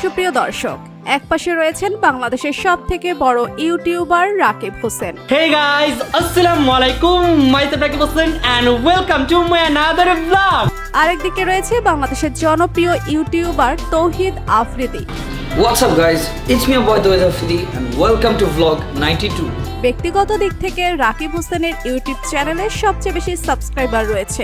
সুপ্রিয় দর্শক, একপাশে রয়েছেন বাংলাদেশের সবথেকে বড় YouTuber Rakib Hossain. Hey guys, Assalamualaikum. Myself Rakib Hossain and welcome to my another vlog. আরেকদিকে রয়েছে বাংলাদেশের জনপ্রিয় YouTuber Touhid Afridi. What's up guys, it's me your boy Tawhid Afridi and welcome to vlog 92. ব্যক্তিগত দিক থেকে রাকিব হোসেনের ইউটিউব চ্যানেলে সবচেয়ে বেশি সাবস্ক্রাইবার রয়েছে,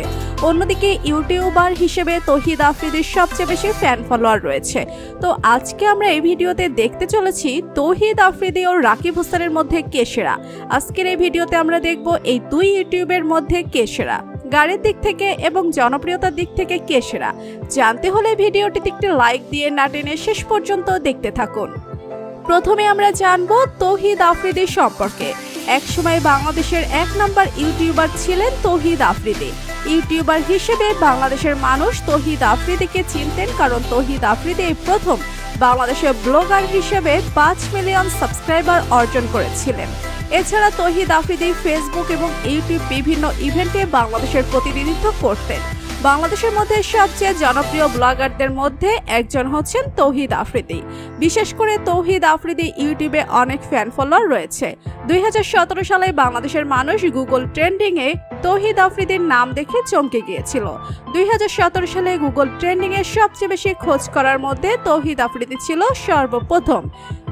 অন্যদিকে ইউটিউবার হিসেবে তৌহিদ আফ্রিদির সবচেয়ে বেশি ফ্যান ফলোয়ার রয়েছে। তো আজকে আমরা এই ভিডিওতে দেখতে চলেছি তৌহিদ আফ্রিদি ও রাকিব হোসেনের মধ্যে কে সেরা। আজকের এই ভিডিওতে আমরা দেখব এই দুই ইউটিউবের মধ্যে কে সেরা, গাড়ির দিক থেকে এবং জনপ্রিয়তার দিক থেকে কে সেরা। জানতে হলে ভিডিওটিতে একটি লাইক দিয়ে না টেনে শেষ পর্যন্ত দেখতে থাকুন। প্রথমে আমরা জানবো তৌহিদ আফ্রিদি সম্পর্কে। একসময় বাংলাদেশের 1 নম্বর ইউটিউবার ছিলেন তৌহিদ আফ্রিদি। ইউটিউবার হিসেবে বাংলাদেশের মানুষ তৌহিদ আফ্রিদিকে চিনতেন, কারণ তৌহিদ আফ্রিদি প্রথম বাংলাদেশের ব্লগার হিসেবে 5 মিলিয়ন সাবস্ক্রাইবার অর্জন করেছিলেন। এছাড়া তৌহিদ আফ্রিদি ফেসবুক এবং ইউটিউব বিভিন্ন ইভেন্টে বাংলাদেশের প্রতিনিধিত্ব করতেন। বাংলাদেশের মধ্যে সবচেয়ে জনপ্রিয় ব্লগারদের মধ্যে একজন হচ্ছেন তৌহিদ আফ্রিদি। বিশেষ করে তৌহিদ আফ্রিদি ইউটিউবে অনেক ফ্যান ফলোয়ার রয়েছে। 2017 সালে বাংলাদেশের মানুষ গুগল ট্রেন্ডিংয়ে তৌহিদ আফ্রিদির নাম দেখে চমকে গিয়েছিল। 2017 সালে গুগল ট্রেন্ডিংয়ে সবচেয়ে বেশি খোঁজ করার মধ্যে তৌহিদ আফ্রিদি ছিল সর্বপ্রথম।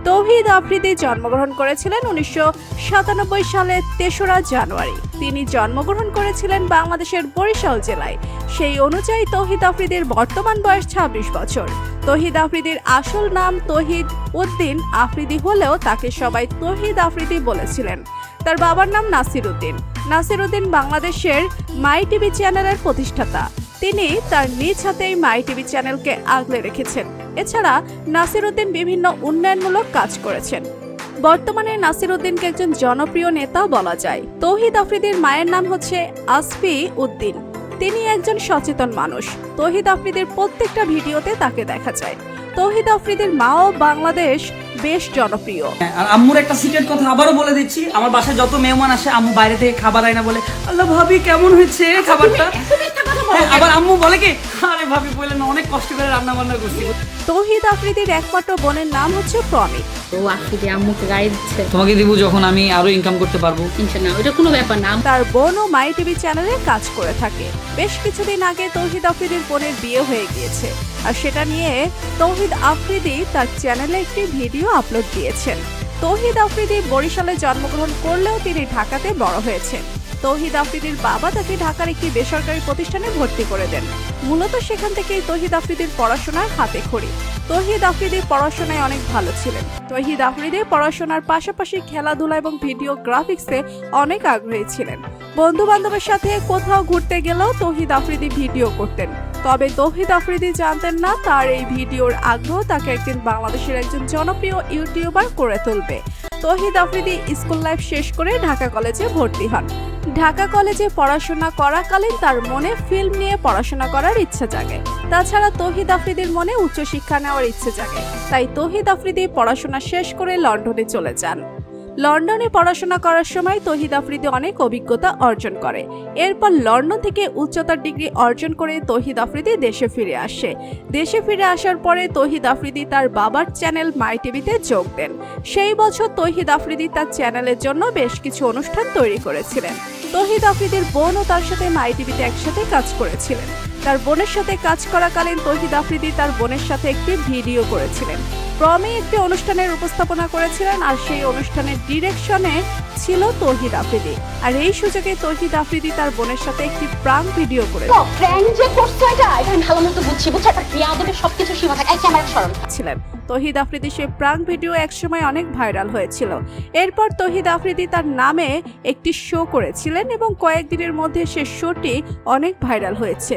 তৌহিদ আফ্রিদি জন্মগ্রহণ করেছিলেন 1997 সালের 3রা জানুয়ারি। তিনি জন্মগ্রহণ করেছিলেন বাংলাদেশের বরিশাল জেলায়। সেই অনুযায়ী তৌহিদ আফ্রিদির বর্তমান বয়স 26 বছর। তৌহিদ আফ্রিদির আসল নাম তৌহিদ উদ্দিন আফ্রিদি হলেও তাকে সবাই তৌহিদ আফ্রিদি বলেছিলেন। তার বাবার নাম নাসির উদ্দিন। নাসির উদ্দিন বাংলাদেশের মাই টিভি চ্যানেলের প্রতিষ্ঠাতা। তিনি তার নিজ হাতেই মাই টিভি চ্যানেলকে আগলে রেখেছেন। এছাড়া নাসির উদ্দিন বিভিন্ন উন্নয়নমূলক কাজ করেছেন। বর্তমানে নাসির উদ্দিনকে একজন জনপ্রিয় নেতা বলা যায়। তৌহিদ আফ্রিদির মায়ের নাম হচ্ছে আসফি উদ্দিন। তিনি একজন সচেতন মানুষ। তৌহিদ আফ্রিদির প্রত্যেকটা ভিডিওতে তাকে দেখা যায়। তৌহিদ আফ্রিদির মাও বাংলাদেশ বেশ জনপ্রিয়। আর আম্মুর একটা সিক্রেট কথা আবারও বলে দিচ্ছি, আমার বাসায় যত মেহমান আসে আম্মু বাইরে থেকে খাবার আয় না বলে, আল্লাহ ভাবি কেমন হয়েছে খাবারটা। আবার আম্মু বলে কি, আরে ভাবি বললেন অনেক কষ্ট করে রান্না বান্না করছি। তৌহিদ আফ্রিদির একমাত্র বোনের নাম হচ্ছে প্রমি। ও আফ্রিদি আম্মুকে গাড়ি দিচ্ছে, তোমাকে দিব যখন আমি আরো ইনকাম করতে পারবো। ইনশাআল্লাহ ওটা কোনো ব্যাপার না। তার বোনও মাই টিভি চ্যানেলে কাজ করে থাকে। বেশ কিছুদিন আগে তৌহিদ আফ্রিদির বোনের বিয়ে হয়ে গিয়েছে, আর সেটা নিয়ে তৌহিদ আফ্রিদি তার চ্যানেলে একটি ভিডিও আপলোড দিয়েছেন। তৌহিদ আফ্রিদি বরিশালে জন্মগ্রহণ করলেও তিনি ঢাকাতে বড় হয়েছেন। তৌহিদ আফ্রিদির বাবা তাকে ঢাকার একটি বেসরকারি প্রতিষ্ঠানে ভর্তি করে দেন। মূলত সেখান থেকেই তৌহিদ আফ্রিদির পড়াশোনার হাতে খড়ি। তৌহিদ আফ্রিদি পড়াশোনায় অনেক ভালো ছিলেন। তৌহিদ আফ্রিদি পড়াশোনার পাশাপাশি খেলাধুলা এবং ভিডিওগ্রাফিক্সে অনেক আগ্রহী ছিলেন। বন্ধু বান্ধবের সাথে কোথাও ঘুরতে গেলেও তৌহিদ আফ্রিদি ভিডিও করতেন। তবে তৌহিদ আফ্রিদি জানতেন না তার এই ভিডিওর আগ্রহ তাকে একদিন বাংলাদেশের একজন জনপ্রিয় ইউটিউবার করে তুলবে। তৌহিদ আফ্রিদি স্কুল লাইফ শেষ করে ঢাকা কলেজে ভর্তি হন। ঢাকা কলেজে পড়াশোনা করাকালীন তার মনে ফিল্ম নিয়ে পড়াশোনা করার ইচ্ছা জাগে। তাছাড়া তৌহিদ আফ্রিদির মনে উচ্চশিক্ষা নেওয়ার ইচ্ছে জাগে। তাই তৌহিদ আফ্রিদি পড়াশোনা শেষ করে লন্ডনে চলে যান। লন্ডনে পড়াশোনা করার সময় তৌহিদ আফ্রিদি অনেক অভিজ্ঞতা অর্জন করে। এরপর লন্ডন থেকে উচ্চতর ডিগ্রি অর্জন করে তৌহিদ আফ্রিদি দেশে ফিরে আসে। দেশে ফিরে আসার পরে তৌহিদ আফ্রিদি তার বাবার চ্যানেল মাই টিভিতে যোগ দেন। সেই বছর তৌহিদ আফ্রিদি তার চ্যানেলের জন্য বেশ কিছু অনুষ্ঠান তৈরি করেছিলেন। তৌহিদ আফ্রিদির বোনও তার সাথে মাই টিভিতে একসাথে কাজ করেছিলেন। তার বোনের সাথে কাজ করাকালীন তৌহিদ আফ্রিদি তার বোনের সাথে একটি ভিডিও করেছিলেন। প্রমি একটি অনুষ্ঠানের উপস্থাপনা করেছিলেন, আর সেই অনুষ্ঠানের ডিরেকশনে ছিল তৌহিদ আফ্রিদি। আর এই সুযোগে তৌহিদ আফ্রিদি তার বোনের সাথে একটি প্রাঙ্ক ভিডিও করেছিলেন। তৌহিদ আফ্রিদি সেই প্রাঙ্ক ভিডিও একসময় অনেক ভাইরাল হয়েছিল। এরপর তৌহিদ আফ্রিদি তার নামে একটি শো করেছিলেন এবং কয়েকদিনের মধ্যে সে শোটি অনেক ভাইরাল হয়েছে।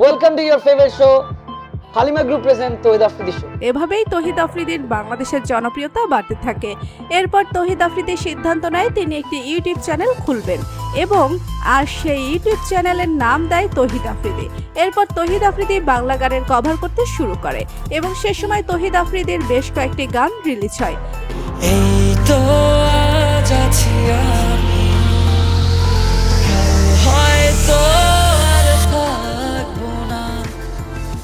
Welcome to your favourite show Halima group present Tauhid Afridi show. এভাবেই তৌহিদ আফ্রিদির বাংলাদেশের জনপ্রিয়তা বাড়তে থাকে। এরপর তৌহিদ আফ্রিদি সিদ্ধান্ত নেয় তিনি একটি ইউটিউব চ্যানেল খুলবেন এবং সেই ইউটিউব চ্যানেলের নাম দেয় তৌহিদ আফ্রিদি। এরপর তৌহিদ আফ্রিদি বাংলা গানের কভার করতে শুরু করে এবং সে সময় তৌহিদ আফ্রিদির বেশ কয়েকটি গান রিলিজ হয়। এই তো আজ আছি আমি, হয়তো আর থাকবো না।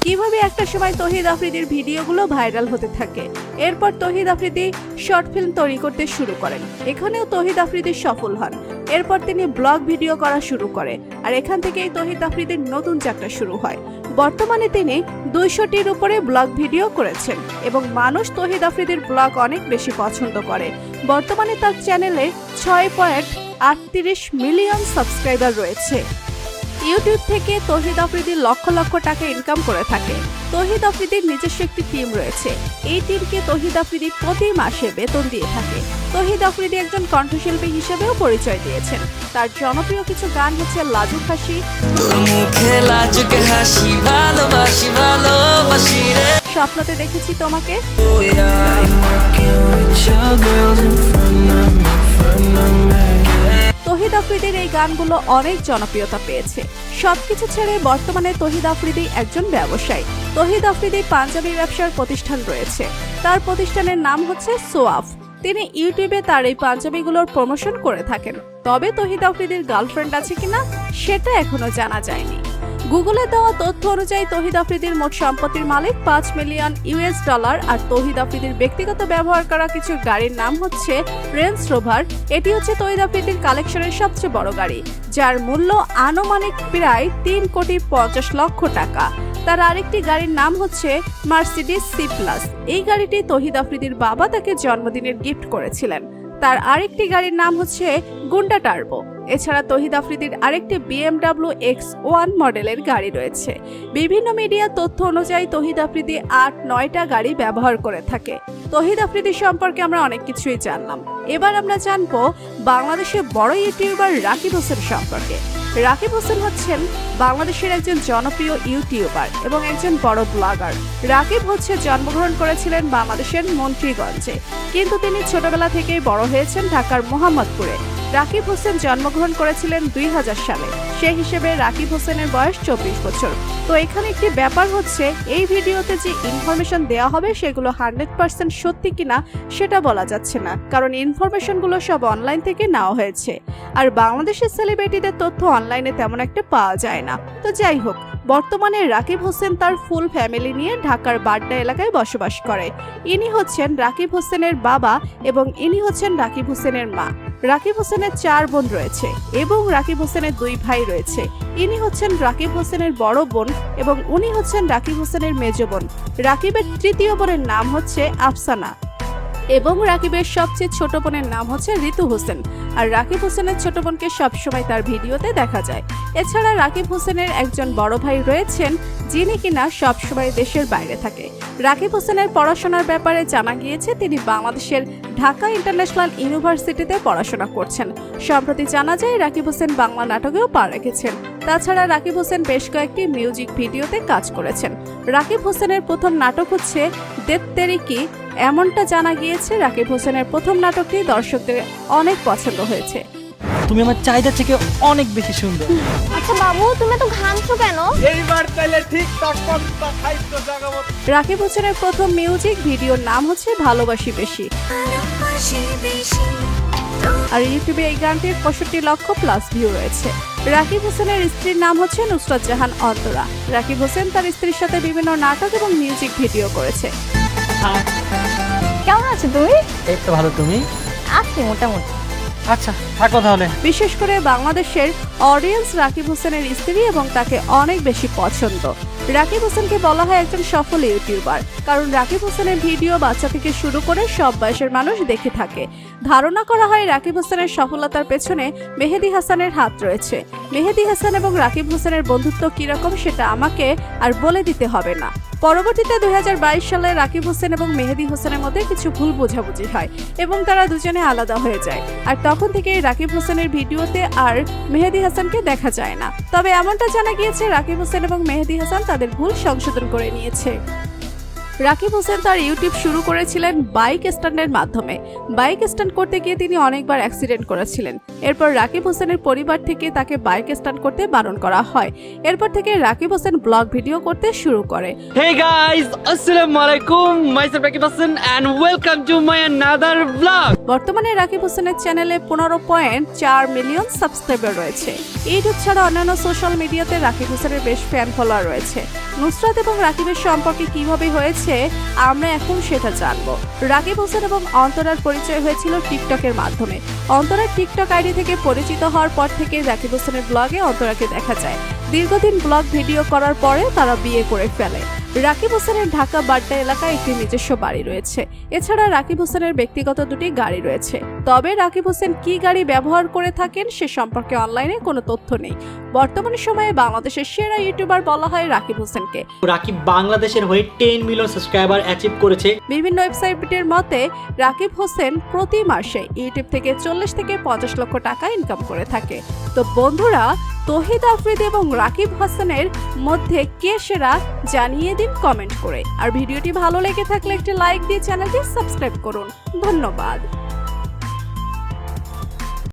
কিভাবে একটা সময় তৌহিদ আফ্রিদির ভিডিওগুলো ভাইরাল হতে থাকে। এরপর তৌহিদ আফ্রিদি শর্ট ফিল্ম তৈরি করতে শুরু করেন, এখানেও তৌহিদ আফ্রিদি সফল হন। এরপর তিনি ব্লগ ভিডিও করা শুরু করে, আর এখান থেকেই তৌহিদ আফ্রিদির নতুন যাত্রা শুরু হয়। বর্তমানে তিনি 200টির উপরে ব্লগ ভিডিও করেছেন এবং মানুষ তৌহিদ আফ্রিদির ব্লগ অনেক বেশি পছন্দ করে। বর্তমানে তার চ্যানেলে 6.38 মিলিয়ন সাবস্ক্রাইবার রয়েছে। ইউটিউব থেকে তৌহিদ আফ্রিদি লক্ষ লক্ষ টাকা ইনকাম করে থাকে। তৌহিদ আফ্রিদির নিজস্ব একটি টিম রয়েছে, এই টিমকে তৌহিদ আফ্রিদি প্রতি মাসে বেতন দিয়ে থাকে। তৌহিদ আফ্রিদি একজন কণ্ঠশিল্পী হিসেবেও পরিচয় দিয়েছেন। তার জনপ্রিয় কিছু গান হচ্ছে লাজুক হাসি, তোর মুখে লাজুক হাসি, ভালোবাসি ভালোবাসি রে। স্বপ্নতে দেখেছি তোমাকে, Oh yeah, I'm working with your girls in front of me. তৌহিদ আফ্রিদির এই গানগুলো অনেক জনপ্রিয়তা পেয়েছে। সবকিছু ছেড়ে বর্তমানে তৌহিদ আফ্রিদি একজন ব্যবসায়ী। তৌহিদ আফ্রিদি পাঞ্জাবি ব্যবসার প্রতিষ্ঠান রয়েছে, তার প্রতিষ্ঠানের নাম হচ্ছে সোয়াফ। তিনি ইউটিউবে তার এই পাঞ্জাবিগুলোর প্রমোশন করে থাকেন। তবে তৌহিদ আফ্রিদির গার্লফ্রেন্ড আছে কিনা সেটা এখনো জানা যায়নি। গুগলে দেওয়া তথ্য অনুযায়ী তৌহিদ আফ্রিদির মোট সম্পত্তির মালিক $5 মিলিয়ন। আর তৌহিদ আফ্রিদির ব্যক্তিগত ব্যবহার করা কিছু গাড়ির নাম হচ্ছে রেঞ্জ রোভার। এটি হচ্ছে তৌহিদ আফ্রিদির কালেকশনের সবচেয়ে বড় গাড়ি, যার মূল্য আনুমানিক প্রায় 3,50,00,000 টাকা। তার আরেকটি গাড়ির নাম হচ্ছে মার্সিডিজ C+। এই গাড়িটি তৌহিদ আফ্রিদির বাবা তাকে জন্মদিনের গিফট করেছিলেন। তার আরেকটি গাড়ির নাম হচ্ছে গুন্ডা টার্বো। এছাড়া তৌহিদ আফ্রিদির আরেকটি BMW X1 মডেলের গাড়ি রয়েছে। বিভিন্ন মিডিয়া তথ্য অনুযায়ী তৌহিদ আফ্রিদি 8-9টা গাড়ি ব্যবহার করে থাকে। তৌহিদ আফ্রিদি সম্পর্কে আমরা অনেক কিছুই জানলাম। এবার আমরা জানবো বাংলাদেশের বড় ইউটিউবার রাকিব হোসেন সম্পর্কে। রাকিব হোসেন হচ্ছেন বাংলাদেশের একজন জনপ্রিয় ইউটিউবার এবং একজন বড় ব্লগার। রাকিব জন্মগ্রহণ করেছিলেন বাংলাদেশের মন্ত্রীগঞ্জে, কিন্তু তিনি ছোটবেলা থেকেই বড় হয়েছেন ঢাকার মোহাম্মদপুরে। রাকিব হোসেন জন্মগ্রহণ করেছিলেন 2000 সালে, সেই হিসেবে রাকিব হোসেনের বয়স 24 বছর। তো এখানে একটি ব্যাপার হচ্ছে, এই ভিডিওতে যে ইনফরমেশন দেওয়া হবে সেগুলো 100% সত্যি কিনা সেটা বলা যাচ্ছে না, কারণ ইনফরমেশনগুলো সব অনলাইন থেকে নেওয়া হয়েছে। আর বাংলাদেশের সেলিব্রিটিদের তথ্য অনলাইনে তেমন একটা পাওয়া যায় না। তো যাই হোক, বর্তমানে রাকিব হোসেন তার ফুল ফ্যামিলি নিয়ে ঢাকার বাড্ডা এলাকায় বসবাস করে। ইনি হচ্ছেন রাকিব হোসেনের বাবা এবং ইনি হচ্ছেন রাকিব হোসেনের মা। রাকিব হোসেনের 4 বোন রয়েছে এবং রাকিব হোসেনের 2 ভাই রয়েছে। ইনি হচ্ছেন রাকিব হোসেনের বড় বোন এবং উনি হচ্ছেন রাকিব হোসেনের মেজ বোন। রাকিবের তৃতীয় বোনের নাম হচ্ছে আফসানা এবং রাকিবের সবচেয়ে ছোট বোনের নাম হচ্ছে ঋতু হোসেন। আর রাকিব হোসেনের ছোট বোনকে সবসময় তার ভিডিওতে দেখা যায়। এছাড়া রাকিব হোসেনের একজন বড় ভাই রয়েছেন, যিনি কিনা সবসময় দেশের বাইরে থাকে। রাকিব হোসেনের পড়াশোনার ব্যাপারে জানা গিয়েছে তিনি বাংলাদেশের ঢাকা ইন্টারন্যাশনাল ইউনিভার্সিটিতে পড়াশোনা করছেন। সম্প্রতি জানা যায় রাকিব হোসেন বাংলা নাটকেও পা রেখেছেন। তাছাড়া রাকিব হোসেন বেশ কয়েকটি মিউজিক ভিডিওতে কাজ করেছেন। রাকিব হোসেনের প্রথম নাটক হচ্ছে দেবতেরিকি। এমনটা জানা গিয়েছে রাকিব হোসেনের প্রথম নাটকটি দর্শকদের অনেক পছন্দ হয়েছে। তুমি আমার চাহিদা থেকে অনেক বেশি সুন্দর। আচ্ছা বাবু, তুমি তো ঘামছো কেন? রাকিব হোসেনের প্রথম মিউজিক ভিডিওর নাম হচ্ছে ভালোবাসি বেশি। আর ইউটিউবে এই গানটির 65 লক্ষ প্লাস ভিউ রয়েছে। রাকিব হোসেনের স্ত্রীর নাম হচ্ছে নুসরাত জাহান অন্তরা। রাকিব হোসেন তার স্ত্রীর সাথে বিভিন্ন নাটক এবং মিউজিক ভিডিও করেছে। কেমন আছো তুমি? এই তো ভালো, তুমি? আছি মোটামুটি। আচ্ছা থাকো তাহলে। বিশেষ করে বাংলাদেশের অডিয়েন্স রাকিব হোসেনের স্ত্রী এবং তাকে অনেক বেশি পছন্দ। রাকিব হোসেনকে বলা হয় একজন সফল ইউটিউবার, কারণ রাকিব হোসেনের ভিডিও বাচ্চা থেকে শুরু করে সব বয়সের মানুষ দেখে থাকে। ধারণা করা হয় রাকিব হোসেনের সফলতার পেছনে মেহেদী হাসানের হাত রয়েছে। মেহেদী হাসান এবং রাকিব হোসেনের বন্ধুত্ব কিরকম সেটা আমাকে আর বলে দিতে হবে না। পরবর্তীতে 2022 সালে রাকিব হোসেন এবং মেহেদী হোসেনের মধ্যে কিছু ভুল বোঝাবুঝি হয় এবং তারা দুজনে আলাদা হয়ে যায়। আর তখন থেকে রাকিব হোসেনের ভিডিওতে আর মেহেদী হাসানকে দেখা যায় না। তবে এমনটা জানা গিয়েছে রাকিব হোসেন এবং মেহেদী হাসান তাদের ভুল সংশোধন করে নিয়েছে। রাকিব হোসেন তার ইউটিউব শুরু করেছিলেন বাইক স্ট্যান্ডের মাধ্যমে। বাইক স্ট্যান্ড করতে গিয়ে তিনি অনেকবার অ্যাক্সিডেন্ট করেছিলেন। এরপর রাকিব হোসেনের পরিবার থেকে তাকে বাইক স্ট্যান্ড করতে বারণ করা হয়। এরপর থেকে রাকিব হোসেন ব্লগ ভিডিও করতে শুরু করে। Hey guys, আসসালামু আলাইকুম, myself Rakib Hossain and welcome to my another vlog. বর্তমানে রাকিব হোসেনের চ্যানেলে 15.4 মিলিয়ন সাবস্ক্রাইবার রয়েছে। ইউটিউব ছাড়া অন্যান্য সোশ্যাল মিডিয়াতে রাকিব হোসেনের বেশ ফ্যান ফলোয়ার রয়েছে। নুসরাত এবং রাকিবের সম্পর্কে কিভাবে হয়েছে আমরা এখন সেটা জানবো। রাকিব হোসেন এবং অন্তরার পরিচয় হয়েছিল টিকটকের মাধ্যমে। অন্তরার টিকটক আইডি থেকে পরিচিত হওয়ার পর থেকে রাকিব হোসেনের ব্লগে অন্তরাকে দেখা যায়। দীর্ঘদিন ব্লগ ভিডিও করার পরে তারা বিয়ে করে ফেলে। রাকিব হোসেনের ঢাকা বাড্ডা এলাকায় একটি নিজস্ব বাড়ি রয়েছে। এছাড়া রাকিব হোসেনের ব্যক্তিগত দুটি গাড়ি রয়েছে। তবে রাকিব হোসেন কি গাড়ি ব্যবহার করে থাকেন সে সম্পর্কে অনলাইনে কোনো তথ্য নেই। বর্তমানে সময়ে বাংলাদেশের সেরা ইউটিউবার বলা হয় রাকিব হোসেনকে। রাকিব বাংলাদেশের হয়ে 10 মিলিয়ন সাবস্ক্রাইবার অ্যাচিভ করেছে। বিভিন্ন ওয়েবসাইটের মতে রাকিব হোসেন প্রতি মাসে ইউটিউব থেকে 40 থেকে 50 লক্ষ টাকা ইনকাম করে থাকে। তো বন্ধুরা, তৌহিদ আফ্রিদি এবং রাকিব হোসেনের মধ্যে কে সেরা জানিয়ে দিন কমেন্ট করে। আর ভিডিওটি ভালো লেগে থাকলে একটি লাইক দিয়ে চ্যানেলটি সাবস্ক্রাইব করুন। ধন্যবাদ।